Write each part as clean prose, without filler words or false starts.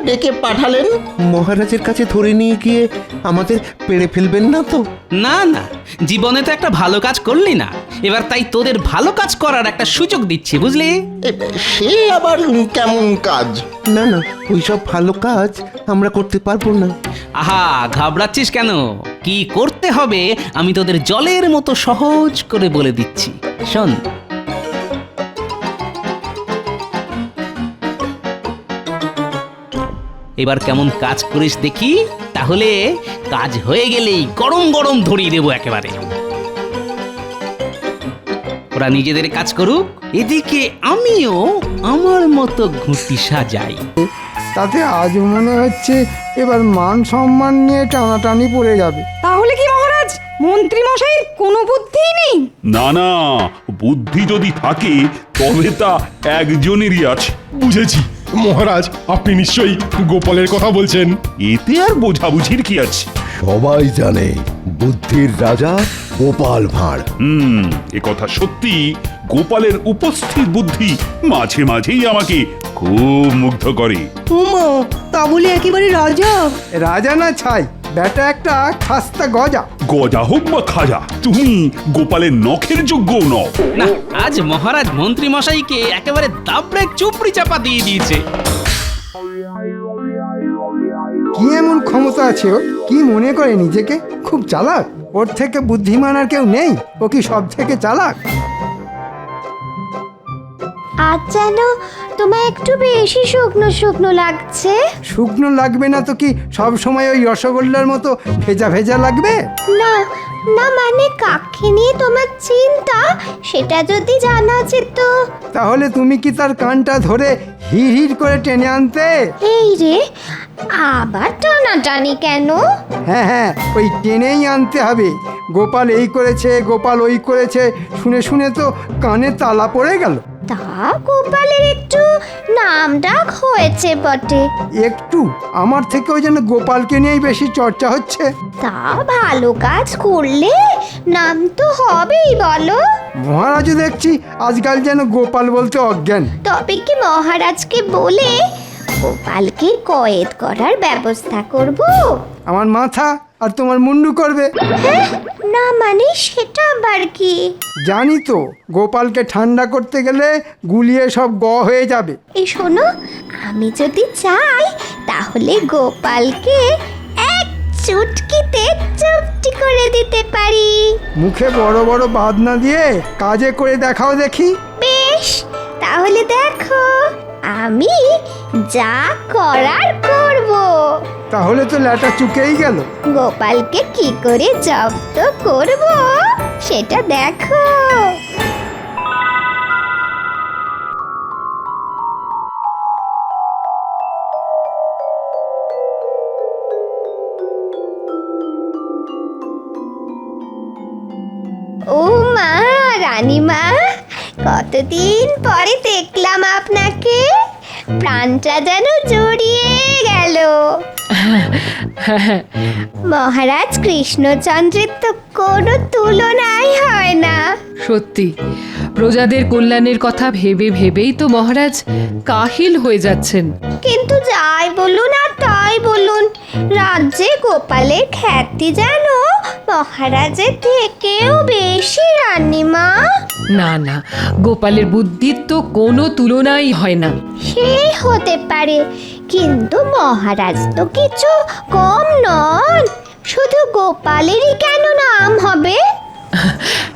ডেকে পাঠালেন? মহারাজের কাছে ধরে নিয়ে গিয়ে আমাদের পেড়ে ফেলবেন না তো? না না, জীবনে তো একটা ভালো কাজ করলি না, এবার তাই তোদের ভালো কাজ করার একটা সুযোগ দিচ্ছি, বুঝলি? সে আবার কেমন কাজ? না না, ওইসব ভালো কাজ আমরা করতে পারবো না। আহা, ঘাবড়াচ্ছিস কেন? কি করতে হবে আমি তোদের জলের মতো সহজ করে বলে দিচ্ছি, শোন। এবার কেমন কাজ করিস দেখি, তাহলে কাজ হয়ে গেলেই গরম গরম ধরিয়ে দেবো একেবারে। ওরা নিজেদের কাজ করুক, এদিকে আমিও আমার মতো ঘুঁটি সাজাই। তাতে আজ মনে হচ্ছে এবার মান সম্মান নিয়ে টানাটানি পড়ে যাবে। তাহলে কি মহারাজ মন্ত্রী মশাইয়ের কোনো বুদ্ধিই নেই? না না, বুদ্ধি যদি থাকে তবে তা একজনেরই আছে। বুঝেছি মহারাজ, আপনি নিশ্চয়ই গোপালের কথা বলছেন। এতে আর বোঝাবুঝির কি আছে? সবাই জানে বুদ্ধির রাজা গোপাল ভাঁড়। এ কথা সত্যি। গোপালের উপস্থিত বুদ্ধি মাঝে মাঝেই আমাকে খুব মুগ্ধ করে। উমা, তা বলে একেবারে রাজা? রাজা না ছাই, ব্যাটা একটা খাস্তা গজা। গজা হোক বা খাজা, তুমি গোপালের নখের যোগ্য নও। না, আজ মহারাজ মন্ত্রী মশাইকে একেবারে দাবড়ে চুপড়ি চাপা দিয়ে দিয়েছে। কি এমন ক্ষমতা আছে ওর? কি মনে করে নিজেকে খুব চালাক? ওর থেকে বুদ্ধিমান আর কেউ নেই? ও কি সব থেকে চালাক? আজ যেন তোমায় একটু বেশি শুকনো শুকনো লাগছে। শুকনো লাগবে না তো কি সব সময় ওই রসগোল্লার মতো ভেজা ভেজা লাগবে? না না, মানে কাকে নিয়ে তোমার চিন্তা সেটা যদি জানা যেত। তাহলে তুমি কি তার কানটা ধরে হিড় হিড় করে টেনে আনতে? এই রে, আবার টানাটানি কেন? হ্যাঁ হ্যাঁ, ওই টেনেই আনতে হবে। গোপাল এই করেছে, গোপাল ওই করেছে, শুনে শুনে তো কানে তালা পড়ে গেল। তা গোপালের একটু নাম ডাক হয়েছে বটে। একটু? আমার থেকে ওই যেন গোপালকে নিয়েই বেশি চর্চা হচ্ছে। তা ভালো কাজ করলে নাম তো হবেই, বলো। মহারাজও দেখছি আজকাল যেন গোপাল বলতে অজ্ঞান। তবে কি মহারাজকে বলে গোপালকে কয়েদ করার ব্যবস্থা করব? আমার মাথা আর তোমার মুন্ডু করবে। হ্যাঁ, না মানে সেটা আবার কি? জানি তো, গোপালকে ঠান্ডা করতে গেলে গুলিয়ে সব হয়ে যাবে। এই শোনো, আমি যদি চাই তাহলে গোপালকে এক চুটকিতে চুপটি করে দিতে পারি। মুখে বড় বড় বাদ না দিয়ে কাজে করে দেখাও দেখি। বেশ, তাহলে দেখো আমি যা করার করব। তাহলে তো ল্যাটা চুকেই গেল। গোপালকে কি করে জব্দ করব সেটা দেখো। ও মা, রানীমা, কতদিন পরে দেখলাম আপনাকে। প্রাণটা যেন জুড়িয়ে গেল। মহারাজ কৃষ্ণচন্দ্রের তো কোনো তুলনাই হয় না। সত্যি, প্রজাদের কল্যাণের কথা ভেবে ভেবেই তো মহারাজ কাহিল হয়ে যাচ্ছেন। কিন্তু যাই বলুন আর তাই বলুন, রাজ্যে গোপালের খ্যাতি যেন মহারাজের থেকেও বেশি, রানীমা। না না, গোপালের বুদ্ধির তো কোনো তুলনাই হয় না। সে হতে পারে, কিন্তু মহারাজ তো কিছু কম নন। শুধু গোপালেরই কেন নাম হবে?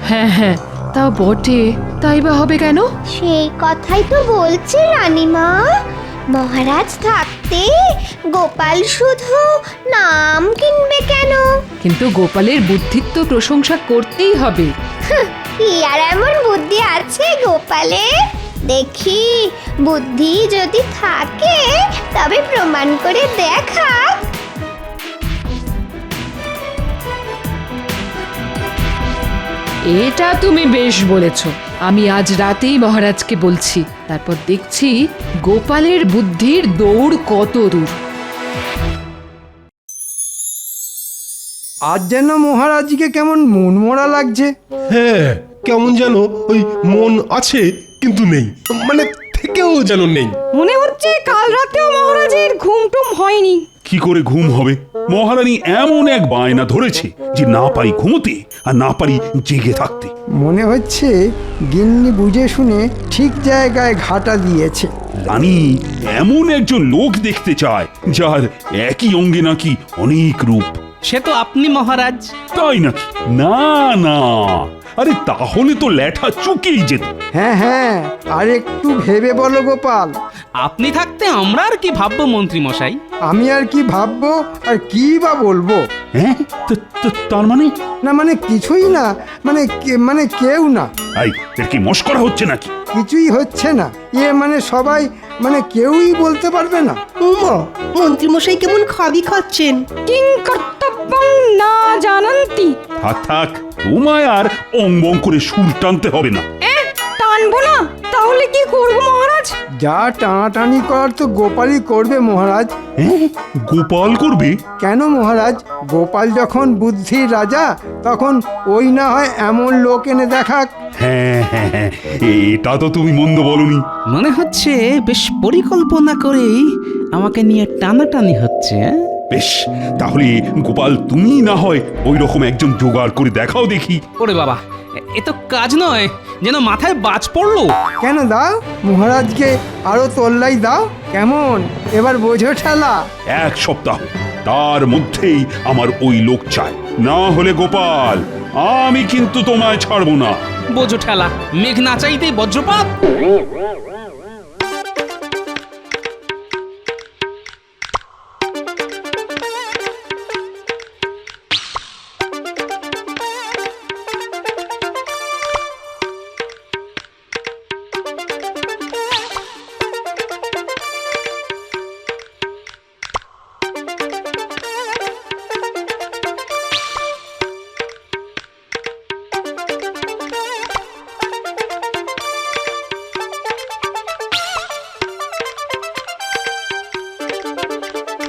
হ্যাঁ হ্যাঁ, তা বটে, তাই বা হবে কেন? সেই কথাই তো বলছি রানীমা। মহারাজ থাকতে গোপাল শুধু নাম কিনবে কেন? কিন্তু গোপালের বুদ্ধির তো প্রশংসা করতেই হবে। কি আর এমন বুদ্ধি আছে গোপালে? দেখি, বুদ্ধি যদি থাকে তবে প্রমাণ করে দেখা। এটা তুমি বেশ বলেছ। আমি আজ রাতেই মহারাজকে বলছি, তারপর দেখছি গোপালের বুদ্ধির দৌড় কত দূর। আজ যেন মহারাজকে কেমন মনমরা লাগছে। হ্যাঁ, কেমন যেন ওই মন আছে কিন্তু নেই, মানে থেকেও যেন নেই। মনে হচ্ছে কাল রাতেও মহারাজের ঘুমটুম হয়নি। কি করে ঘুম হবে? মহারানী এমন এক বায়না ধরেছে যে না পারি ঘুমোতে আর না পারি জেগে থাকতে। মনে হচ্ছে গিন্নি বুঝে শুনে ঠিক জায়গায় ঘাটা দিয়েছে। রানী এমন একজন লোক দেখতে চায় যার একই অঙ্গে নাকি অনেক রূপ। সে তো আপনি মহারাজ। তাই নাকি? না না, আরে তাহলে তো ল্যাঠা চুকেই যেত। হ্যাঁ হ্যাঁ, আর একটু ভেবে বলো গোপাল। আপনি থাকতে আমরা আর কি ভাববো মন্ত্রী মশাই? আমি আর কি ভাববো আর কি বা বলবো? হ্যাঁ, তার মানে? না মানে কিছুই না, মানে কেউ না। এই, এর কি মস্করা হচ্ছে নাকি? কিছুই হচ্ছে না। মানে সবাই, মানে কেউই বলতে পারবে না। উমা, মন্ত্রীমশাই কেমন খাবি খাচ্ছেন। কিং কর্তব্যং না জানান্তি। থাক থাক, তোমায় আর অঙ্গং করে সুর টানতে হবে না। টানবো না? তাহলে কি করবো মহারাজ? যা টানাটানি করার তো গোপালই করবে মহারাজ। হ্যাঁ, গোপাল করবে? কেন মহারাজ, গোপাল যখন বুদ্ধির রাজা তখন ওই না হয় এমন লোক এনে দেখাক। হ্যাঁ হ্যাঁ হ্যাঁ, এটা তো তুমি মন্দ বলনি। মনে হচ্ছে বেশ পরিকল্পনা করেই আমাকে নিয়ে টানাটানি হচ্ছে। বেশ, তাহলে গোপাল তুমি না হয় ওই রকম একজন জোগাড় করে দেখাও দেখি। ওরে বাবা, এ তো কাজ নয়, যেন মাথায় বাজ পড়লো। কেন দাও, মহারাজকে আরো তোল্লাই দাও। কেমন এবার বোঝো ঠেলা? এক সপ্তাহ, তার মধ্যেই আমার ওই লোক চাই, না হলে গোপাল আমি কিন্তু তোমায় ছাড়বো না। বোঝো ঠেলা, মেঘ না চাইতেই বজ্রপাত।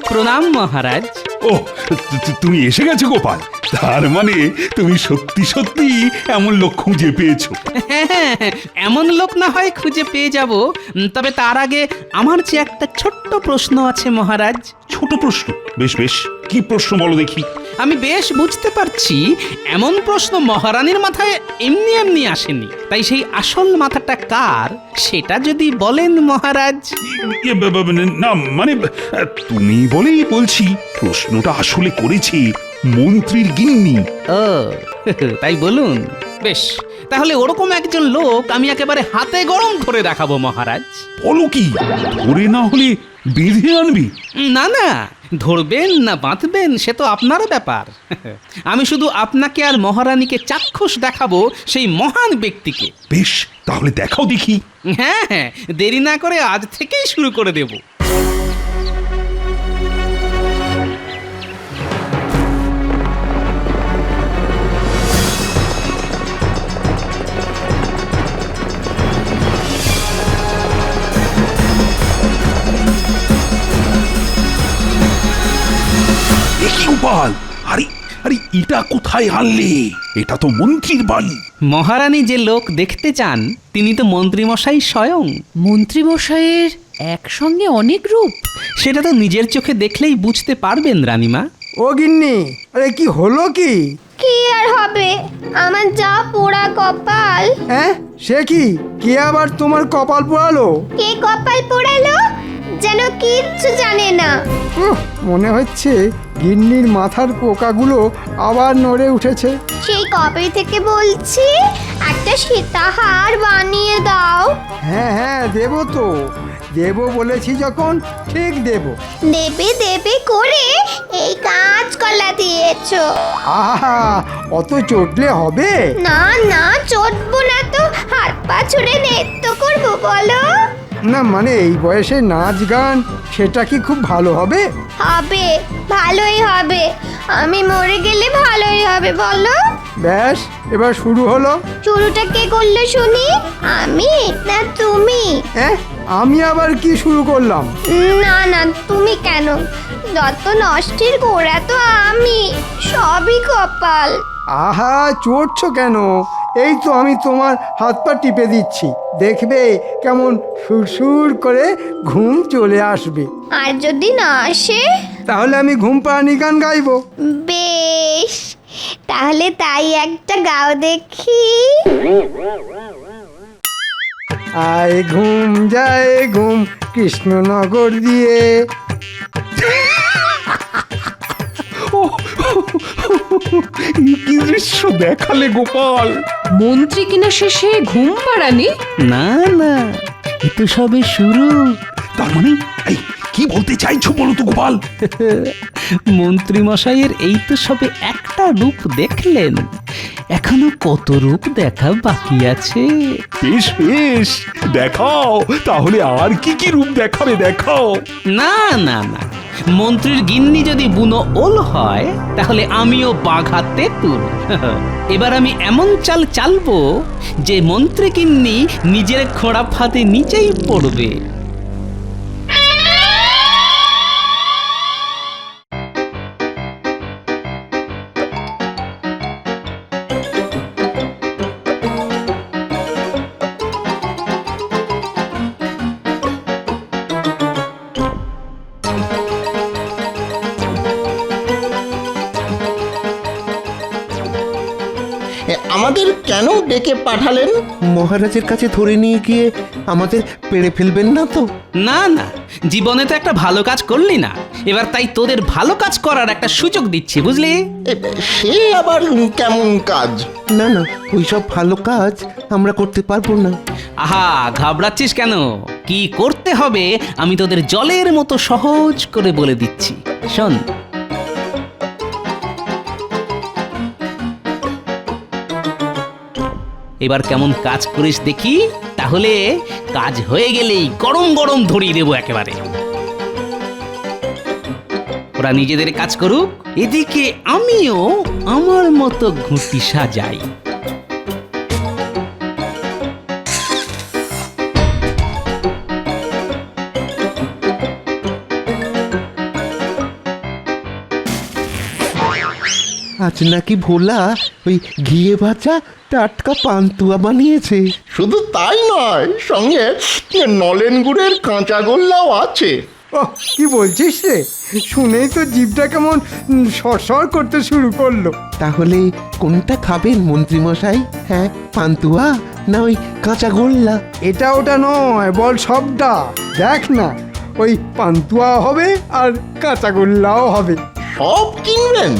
প্রণাম মহারাজ। ও, তুমি এসে গেছো গোপাল। তার মানে তুমি সত্যি সত্যি এমন লোক খুঁজে পেয়েছো। হ্যাঁ, এমন লোক না হয় খুঁজে পেয়ে যাব, তবে তার আগে আমার যে একটা ছোট্ট প্রশ্ন আছে মহারাজ। ছোট প্রশ্ন? বেশ বেশ, কি প্রশ্ন বলো দেখি। আমি বেশ বুঝতে পারছি এমন প্রশ্ন মহারানীর মাথায় এমনি এমনি আসেনি, তাই সেই আসল মাথাটা কার সেটা যদি বলেন মহারাজ। না মানে তুমি বলেই বলছি, প্রশ্নটা আসলে করেছি মন্ত্রীর গিন্নি। ও তাই বলুন। বেশ, তাহলে ওরকম একজন লোক আমি একেবারে হাতে গরম ধরে দেখাবো মহারাজ। বলো কি, ধরে না হলে বেঁধে আনবি? না না, ধরবেন না বাঁধবেন সে তো আপনার ব্যাপার। আমি শুধু আপনাকে আর মহারানীকে চাক্ষুষ দেখাবো সেই মহান ব্যক্তিকে। বেশ, তাহলে দেখাও দেখি। হ্যাঁ হ্যাঁ, দেরি না করে আজ থেকেই শুরু করে দেব। দেখি গোপাল, আরে আরে এটা কোথায় আনলে? এটা তো মন্ত্রীর বাড়ি। মহারানী যে লোক দেখতে চান তিনি তো মন্ত্রীমশাই স্বয়ং। মন্ত্রীমশাইয়ের একসঙ্গে অনেক রূপ। সেটা তো নিজের চোখে দেখলেই বুঝতে পারবেন রানীমা। ও গিন্নি, আরে কি হলো কি? কি আর হবে, আমার যা পোড়া কপাল। হ্যাঁ, সে কি? কে আবার তোমার কপাল পোড়ালো? কে কপাল পোড়ালো যেন কিচ্ছু জানে না। মনে হচ্ছে গিন্নির মাথার পোকাগুলো আবার নড়ে উঠেছে। সেই কবে থেকে বলছি একটা সীতাহার বানিয়ে দাও। হ্যাঁ হ্যাঁ, দেবো তো, দেবো বলেছি যখন ঠিক দেবো। দেবে দেবে করে এই কাঁচকলা দিয়েছো। আহা, অত চটলে হবে? না না, চটবো না তো, হাত পা ছুড়ে নৃত্য করবো বলো। না মানে এই বয়সে নাচ গান সেটা কি খুব ভালো হবে? হবে, ভালোই হবে। আমি মরে গেলে ভালোই হবে বলো। ব্যাস, এবার শুরু হলো। শুরুটা কে করলো শুনি? আমি না তুমি? হ্যাঁ, আমি আবার কি শুরু করলাম? না না, তুমি কেন? যত নষ্টের গোড়া তো আমি, সবই কপাল। আহা, চড়ছো কেন? এই তো আমি তোমার হাত পা টিপে দিচ্ছি, দেখবে কেমন সুরসুর করে ঘুম চলে আসবে। আর যদি না আসে? তাহলে আমি ঘুম পাড়ানি গান গাইবো। বেশ, তাহলে তাই একটা গাও দেখি। আয় ঘুম যায় ঘুম কৃষ্ণনগর দিয়ে। কি দৃশ্য দেখালে গোপাল! মন্ত্রী কিনা শেষে ঘুম পাড়ানি? না না, এ তো সবে শুরু। তার মানে এই কি বলতে চাইছো বলো তো গোপাল? মন্ত্রী মশাইয়ের এই তো সবে একটা রূপ দেখলেন, এখনো কত রূপ দেখা বাকি আছে। বেশ বেশ, দেখাও তাহলে, আর কি কি রূপ দেখাবে দেখাও। না না না, মন্ত্রীর গিন্নি যদি বুনো ওল হয় তাহলে আমিও বাঘা তেঁতুল। এবার আমি এমন চাল চালবো যে মন্ত্রী গিন্নি নিজের খোঁড়া ফাঁদে নিচেই পড়বে। আমাদের কেন ডেকে পাঠালেন? মহারাজের কাছে ধরে নিয়ে গিয়ে আমাদের পেড়ে ফেলবেন না তো? না না, জীবনে তো একটা ভালো কাজ করলি না, এবার তাই তোদের ভালো কাজ করার একটা সুযোগ দিচ্ছি, বুঝলি? সে আবার কেমন কাজ? না না, ওইসব ভালো কাজ আমরা করতে পারবো না। আহা, ঘাবড়াচ্ছিস কেন? কি করতে হবে আমি তোদের জলের মতো সহজ করে বলে দিচ্ছি, শোন। এবার কেমন কাজ করিস দেখি, তাহলে কাজ হয়ে গেলেই গরম গরম ধরিয়ে দেবো একেবারে। ওরা নিজেদের কাজ করুক, এদিকে আমিও আমার মতো ঘুঁটি সাজাই। আজ নাকি ভোলা ওই ঘিয়ে ভাজা টাটকা পান্তুয়া বানিয়েছে। শুধু তাই নয়, সঙ্গে নলেন গুড়ের কাঁচা গোল্লাও আছে। ওহ, কি বলছিস রে? শুনেই তো জিভটা কেমন সরসর করতে শুরু করলো। তাহলে কোনটা খাবেন মন্ত্রী মশাই? হ্যাঁ, পান্তুয়া না ওই কাঁচা গোল্লা? এটা ওটা নয়, বল সবটা। দেখ না, ওই পান্তুয়া হবে আর কাঁচাগোল্লাও হবে। সব কিনবেন?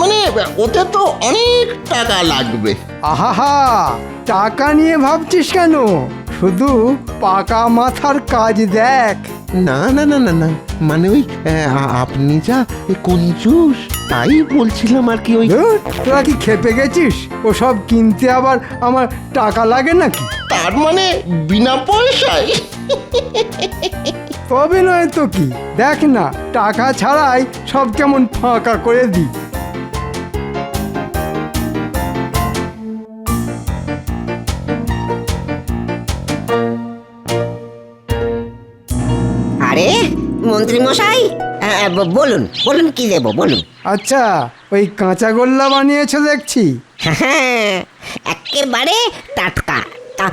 মানে ওতে তো অনেক টাকা লাগবে। আহাহা, টাকা নিয়ে ভাবছিস কেন? শুধু পাকা মাথার কাজ দেখ। না না না না না, মানে ওই আপনি যা কঞ্জুস, তাই বলছিলাম আর কি। ওই ধুর, তোরা কি খেপে গেছিস? ওসব কিনতে আবার আমার টাকা লাগে নাকি? তার মানে বিনা পয়সায়? তবে নয় তো কি, দেখ না, টাকা ছাড়াই সব কেমন ফাঁকা করে দিই। আরে মন্ত্রী মশাই, বলুন বলুন কি দেবো বলুন। আচ্ছা, ওই কাঁচাগোল্লা বানিয়েছো দেখছি। হ্যাঁ, একেবারে টাটকা। তা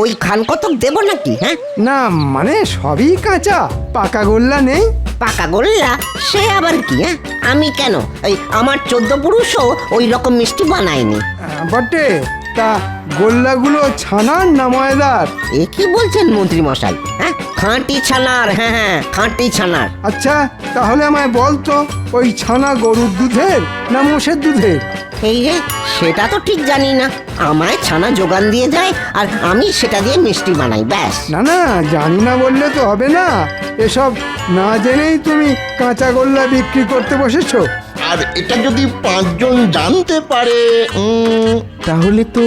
ওই খান কতক দেবো নাকি? হ্যাঁ, না মানে সবই কাঁচা, পাকা গোল্লা নেই। পাকা গোল্লা সে আবার কি? হ্যাঁ, আমি কেন, এই আমার 14 পুরুষও ওই রকম মিষ্টি বানায়নি। বটে, তা গোল্লাগুলো ছানার না ময়দার? এ কি বলছেন মন্ত্রী মশাই? হ্যাঁ, খাঁটি ছানার। হ্যাঁ হ্যাঁ, খাঁটি ছানার। আচ্ছা, তাহলে আমায় বলতো, ওই ছানা গরুর দুধের না মোষের দুধের? এই রে, সেটা তো ঠিক জানি না। আমায় ছানা যোগান দিয়ে যায় আর আমি সেটা দিয়ে মিষ্টি বানাই, ব্যাস। না না, জানি না বললে তো হবে না। এসব না জেনেই তুমি কাঁচা গোল্লা বিক্রি করতে বসেছো। আর এটা যদি 5 জন জানতে পারে, তাহলে তো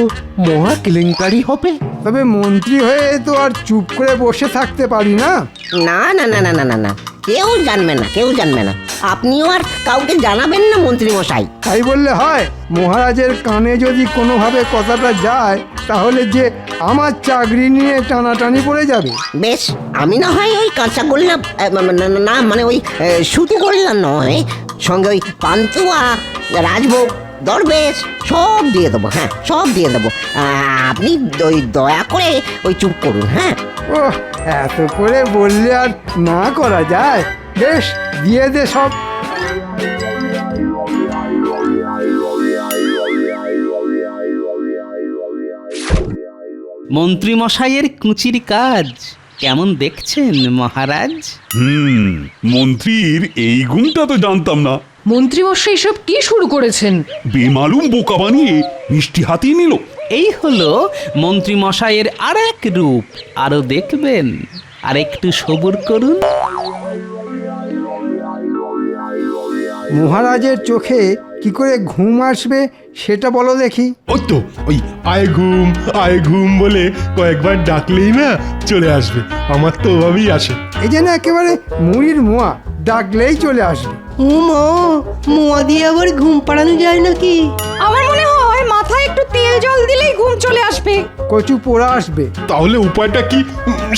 মহা কেলেঙ্কারি হবে। তবে মন্ত্রী হয়ে তো আর চুপ করে বসে থাকতে পারি না। না না না না না না না, কেউ জানবে না, কেউ জানবে না। আপনিও আর কাউকে জানাবেন না মন্ত্রী মশাই। তাই বললে হয়? মহারাজের কানে যদি কোনোভাবে কথাটা যায়, তাহলে যে আমার চাকরি নিয়ে টানাটানি পড়ে যাবে। বেশ, আমি না হয় ওই কাঁচা গোল্লা, না মানে ওই শুধু গোল্লা নয়, সঙ্গে ওই পান্তুয়া, রাজভোগ দরবেশ সব দিয়ে দেবো, হ্যাঁ সব দিয়ে দেবো। আপনি ওই দয়া করে ওই চুপ করুন, হ্যাঁ। ও এত করে বললে আর না করা যায়। বেশ, দিয়ে দে সব। মন্ত্রী মশাইয়ের কুচির কাজ কেমন দেখছেন মহারাজ? মন্ত্রীর এই গুণটা তো জানতাম না। মন্ত্রীমশাই সব কি শুরু করেছেন? বেমালুম বোকা বানিয়ে মিষ্টি হাতিয়ে নিল। এই হলো মন্ত্রী মশাইয়ের আর এক রূপ। আরো দেখবেন, আর একটু সবুর করুন। মহারাজের চোখে কি করে ঘুম আসবে সেটা বলো দেখি। ওই তো ওই আয় ঘুম বলে কয়েকবার ডাকলেই না চলে আসবে। আমার তো ওভাবেই আসে। এই যেন একেবারে মুড়ির মোয়া, ডাকলেই চলে আসবে। মোয়া দিয়ে আবার ঘুম পাড়ানো যায় নাকি? আমার মনে হয় মাথায় একটু তেল জল দিলেই ঘুম চলে আসবে। কচু পোড়া আসবে। তাহলে উপায়টা কি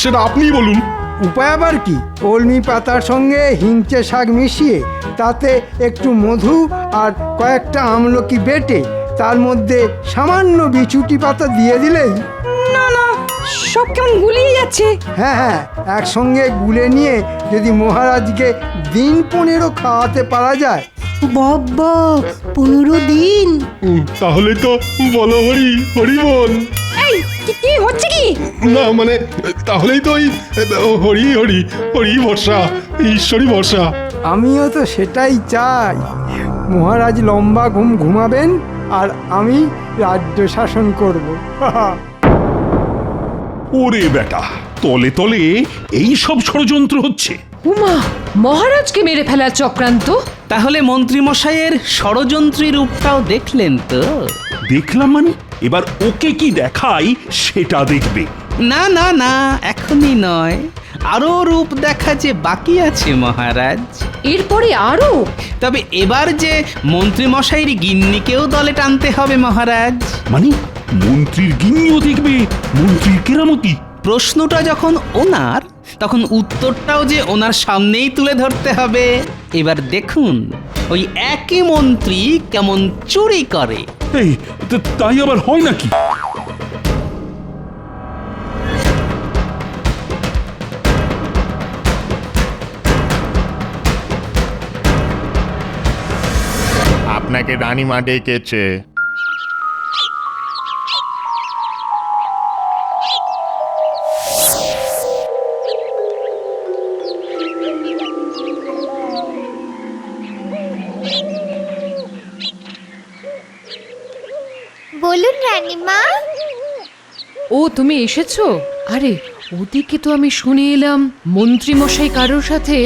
সেটা আপনিই বলুন। উপায় আবার কি? কলমি পাতার সঙ্গে হিংচে শাক মিশিয়ে তাতে একটু মধু আর কয়েকটা আমলকি বেটে তার মধ্যে সামান্য বিছুটি পাতা দিয়ে দিলেই। না না, সব কেমন গুলিয়ে যাচ্ছে। হ্যাঁ হ্যাঁ, একসঙ্গে গুলে নিয়ে যদি মহারাজকে দিন 15 খাওয়াতে পারা যায়। বাবা, 15 দিন? তাহলে তো বলো হরি হরি বল। এই কি হচ্ছে কি? না মানে তাহলেই তো ওই হরি হরি হরি বর্ষা, ঈশ্বরী বর্ষা। আমিও তো সেটাই চাই। মহারাজ লম্বা ঘুম ঘুমাবেন আর আমি রাজ্য শাসন করব। ওরে বেটা, তলে তলে এই সব ষড়যন্ত্র হচ্ছে। উমা, মহারাজকে মেরে ফেলার চক্রান্ত? তাহলে মন্ত্রী মশাইয়ের ষড়যন্ত্রী রূপটাও দেখলেন তো? দেখলাম মানে? এবার ওকে কি দেখাই সেটা দেখবে। না না না, এখনই নয়, আরো রূপ দেখা যে বাকি আছে মহারাজ। এরপরে আরো? তবে এবার যে মন্ত্রী মশাইয়ের গিন্নিকেও দলে টানতে হবে মহারাজ। মানে মন্ত্রীর গিন্নিও দেখবে মন্ত্রীর কেরামতি? প্রশ্নটা যখন ওনার, তখন উত্তরটাও যে ওনার সামনেই তুলে ধরতে হবে। এবার দেখুন ওই একই মন্ত্রী কেমন চুরি করে। এই তাই আবার হয় নাকি? আপনাকে রানীমা ডেকেছে। বলুন রানীমা। ও, তুমি এসেছো? আরে ওদিকে তো আমি শুনে এলাম মন্ত্রী মশাই কারোর সাথে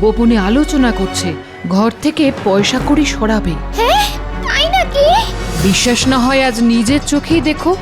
গোপনে আলোচনা করছে, ঘর থেকে পয়সা কড়ি সরাবে। হ্যাঁ, তাই নাকি? বিশ্বাস না হয় আজ নিজের চোখেই দেখো।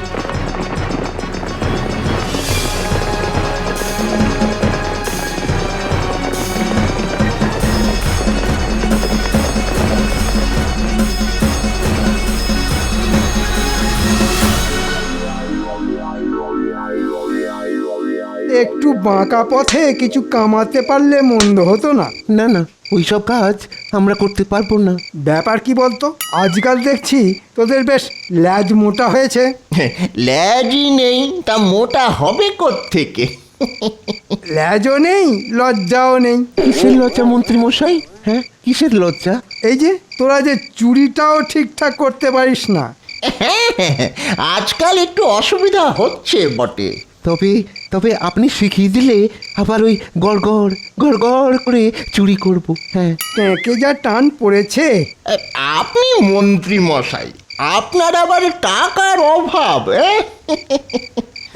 একটু বাঁকা পথে কিছু কামাতে পারলে মন্দ হতো না। না না, ওইসব কাজ আমরা করতে পারবো না। ব্যাপার কি বলতো, আজকাল দেখছি তোদের বেশ ল্যাজ মোটা হয়েছে। ল্যাজই নেই তা মোটা হবে কোত্থেকে? ল্যাজও নেই, লজ্জাও নেই। কিসের লজ্জা মন্ত্রী মশাই? হ্যাঁ, কিসের লজ্জা? এই যে তোরা যে চুরিটাও ঠিকঠাক করতে পারিস না। আজকাল একটু অসুবিধা হচ্ছে বটে। তবে তবে আপনি শিখিয়ে দিলে আবার ওই গড়গড় গড়গড় করে চুরি করব। হ্যাঁ, ট্যাঁকে যা টান পড়েছে। আপনি মন্ত্রী মশাই, আপনার আবার টাকার অভাব।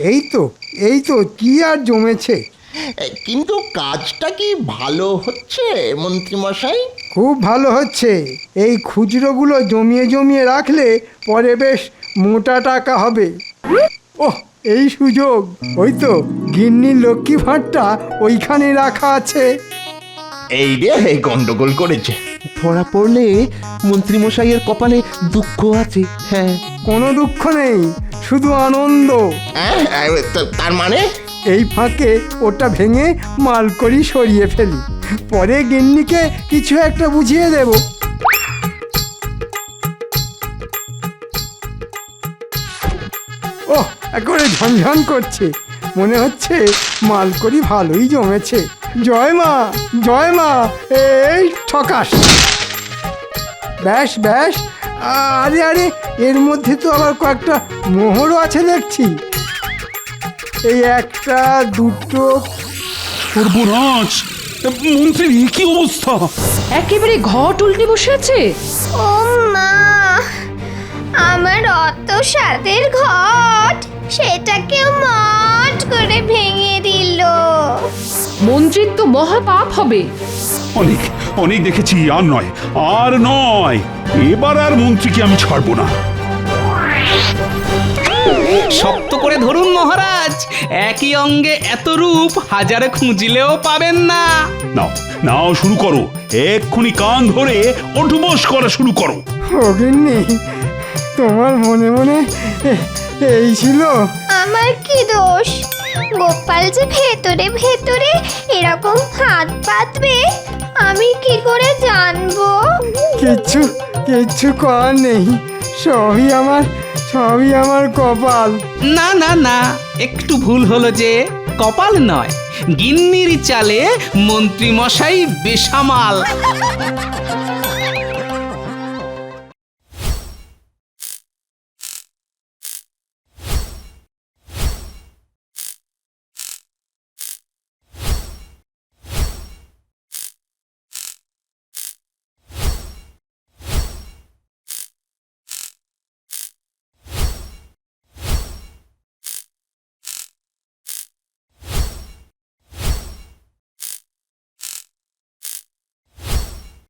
এই তো কি আর জমেছে। কিন্তু কাজটা কি ভালো হচ্ছে মন্ত্রী মশাই? খুব ভালো হচ্ছে। এই খুচরোগুলো জমিয়ে জমিয়ে রাখলে পরে বেশ মোটা টাকা হবে। ওহ, এই সুযোগ। ওই তো গিন্নির লক্ষ্মী ভাঁড়টা ওইখানে রাখা আছে। এই রে গন্ডগোল করেছে। ধরা পড়লে মন্ত্রী মশাইয়ের কপালে দুঃখ আছে। হ্যাঁ, কোনো দুঃখ নেই, শুধু আনন্দ। তার মানে? এই ফাঁকে ওটা ভেঙে মালকড়ি সরিয়ে ফেলি, পরে গিন্নিকে কিছু একটা বুঝিয়ে দেব। ওহ একেবারে ঝনঝন করছে, মনে হচ্ছে মালকড়ি ভালোই জমেছে। জয় মা, জয় মা, এই ঠকাস। ব্যাস ব্যাস, আরে আরে, এর মধ্যে তো আবার কয়েকটা মোহরও আছে দেখছি। এই একটা, দুটো। সর্বনাশ, মন্ত্রীর এ কি অবস্থা? একেবারে ঘট উল্টে বসে আছে। ও মা, আমার অত স্বাদের ঘট সেটাকেও মট করে ভেঙে দিল। মন্ত্রীর তো মহা পাপ হবে। অনেক অনেক দেখেছি, আর নয়, আর নয়, এবার আর মন্ত্রীকে আমি ছাড়বো না। শক্ত করে ধরুন মহারাজ, একই অঙ্গে এত রূপ হাজারে খুঁজলেও পাবেন না। নাও নাও, শুরু করো, এক্ষুনি কান ধরে অঠুবস করা শুরু করো। অগিন্নি, তোমার মনে মনে এই ছিল? আমার কি দোষ? গোপাল যে ভেতরে ভেতরে এরকম হাত পাতবে আমি কি করে জানবো? কিচ্ছু কিচ্ছু করার নেই, সবই আমার কপাল। না না না, একটু ভুল হলো যে, কপাল নয়, গিন্নির চালে মন্ত্রী মশাই বেসামাল।